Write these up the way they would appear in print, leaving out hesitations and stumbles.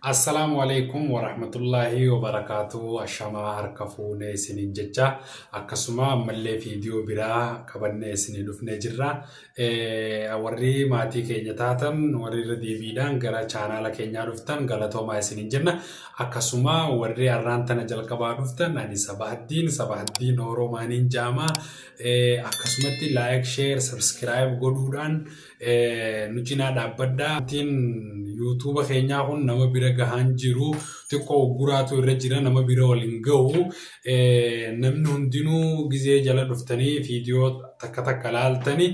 Assalamu alaikum wa rahmatullahi wa barakatuh. Ashama harkafuune isinin jecha akkasuma ammallee viidiyoo biraa qabannee isinii dhufnee jirra. Warri maatii keenya taatan warri irra deebiidhaan gara chaanaala keenyaa dhuftan galatoomaa isinin jenna. Akkasuma warri har'aan tana jalqabaa dhuftan ani Sabahaddiin Oromaaniin jaamaa akkasumatti like, share, subscribe godhuudhaan nu cinaa dhaabbadhaa. YouTube keenyaa kun nama bira gahaan jiru xiqqoo guraatu irra jira nama bira waliin gahu namni hundinuu gizee jala dhuftanii viidiyoo takka laaltanii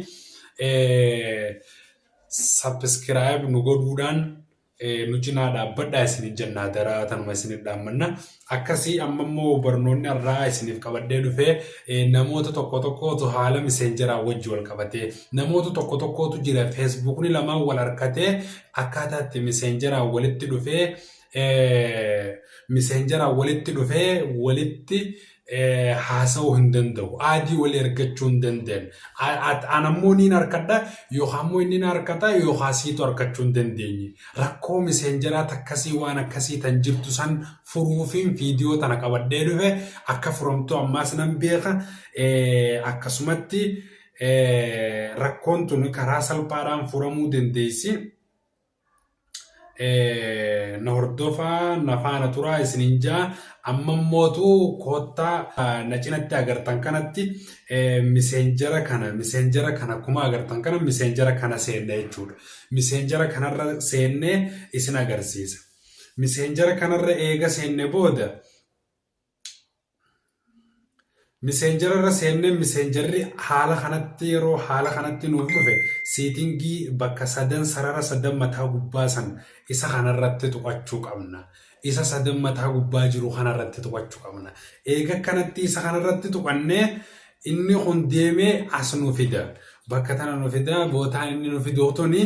subscribe nu godhuudhaan nu cinaa dhaabbadhaa isiniin jennaa daraa tanuma isiniif dhaammanna. Akkasii amma immoo barnoonni irraa isiniif qabadhee dhufee namoota tokkotu haala messengeraa wajji wal qabatee namoota tokkotu jira Facebookni lamaan wal harkatee akkaataa itti messengeraa walitti dhufee walitti haasa'uu hin danda'u. Aadii wal ergachuu hin dandeenye. Anammoo niin harkadha yookaan immoo inni harkata yookaan siitu harkachuu hin dandeenye. Rakkoo messengeraa takkasii waan akkasii tan jirtu san furuufiin viidiyoo tana qabadhee dhufe akka furamtu ammaas nan beeka. Akkasumatti rakkoon tun karaa salphaadhaan furamuu dandeessi. Na hordofaa na faana turaa isiniin jaa amma mootu koottaa na cinatti agartan kanatti messenger kana kuma agartan kana messenger kana seenne jechuudha. Messenger kanarra seenne isin agarsiisa. Messenger kanarra eega seenne booda messengerarra seenne messengerri haala kanatti nuuf dhufe seetingii bakka sarara sadan mataa gubbaa san isa kanarratti tuqachuu qabna. Isa sadan mataa gubbaa jiru kanarratti tuqachuu qabna. Eega kanatti isa kanarratti tuqannee inni kun deemee as nu fida. Bakka tana nu fida bootaan inni nu fidootoni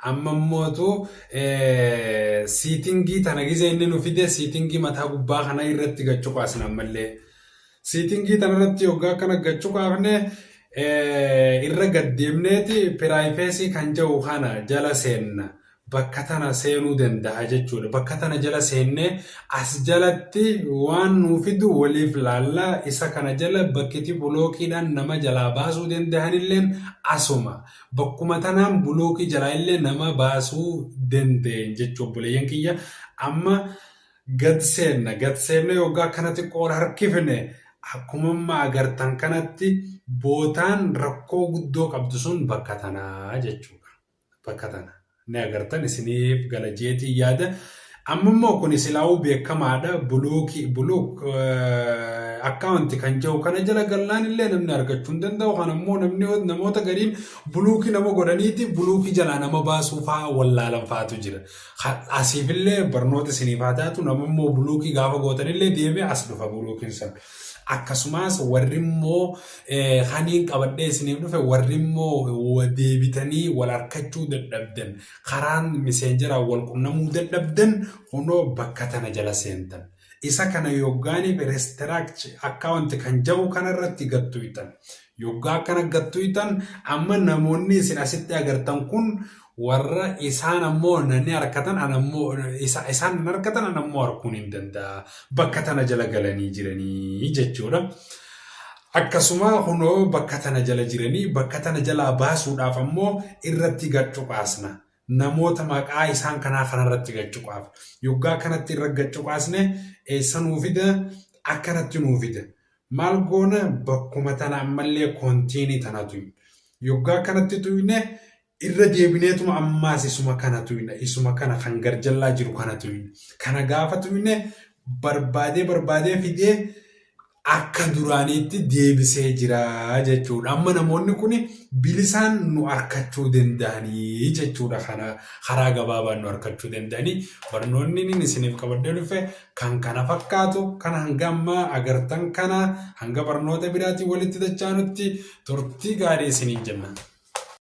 amma mootu seetingii tana gizee inni nu fide seetingii mataa gubbaa kana irratti gachuu qaasna ammallee. Seetingii tanarratti yoggaa kana gachuu qaafne irra gaddeemneeti piraayivesii kan jedhu kana jala seenna. Bakka tana seenuu danda'a jechuudha. Bakka tana jala seennee as jalatti waan nu fidu waliif laalla isa kana jala bakkiti bulookiidhaan nama jalaa baasuu danda'anilleen asuma. Bakkuma tanaan bulookii jalaa illee nama baasuu danda'en jechuudha buleeyyan kiyya. Amma gad seenna yoggaa kanatti qoora harkifne. Akkuma agartan kanatti bootaan rakkoo guddoo qabdu sun bakka tanaa jechuudha. Bakka tana ni agartan isiniif gala jeetii yaada. Amma immoo kun silaa'uu beekamaadha. Buluuk akkaawunti kan jiru kana jala gallaan illee namni argachuu hin danda'u. Kan immoo namoota gariin buluukii nama godhaniiti buluukii jalaa nama baasuu fa'aa wallaalan fa'aatu jira. Asiifillee barnoota isiniif haa taatu nama immoo buluukii gaafa gootanillee deemee as dhufa buluukiin san. Akkasumas warri immoo haniin qabadhee isiniif dhufe warri immoo deebitanii wal harkachuu dadhabdan karaan messengeraa wal qunnamuu dadhabdan hunoo bakka tana jala seentan. Isa kana yoggaaniif reestiraakchi akkaawunti kan jabu kanarratti gattuytan. Yoggaa kana gattuytan amma namoonni isin asitti agartan kun warra isaan ammoo nanni harkatan isaan harkatan anammoo harkuun hin danda'a. Bakka tana jala galanii jiranii jechuudha. Akkasuma hunoo bakka tana jala jiranii bakka tana jalaa baasuudhaaf ammoo irratti gachuqaasna. Namoota maqaa isaan kanarratti gachuqaaf. Yoggaa kanatti irra gachuqaasne eessa nuu fida akkanatti nuu fida. Maal goona bakkuma tana ammallee koontiinii tanatu. Yoggaa kanatti tuyne irra deebineetuma ammaas isuma kana kan garjallaa jiru kana tuyne. Kana gaafa tuyne barbaadee fidee akka duraaniitti deebisee jira jechuudha. Amma namoonni kun bilisaan nu harkachuu danda'anii jechuudha. Karaa gabaabaan nu harkachuu danda'anii barnoonni inni isiniif qabadhee dhufe kan kana fakkaatu kana hanga amma agartan kana hanga barnoota biraatiin walitti dachaanutti turtii gaarii isiniin jenna.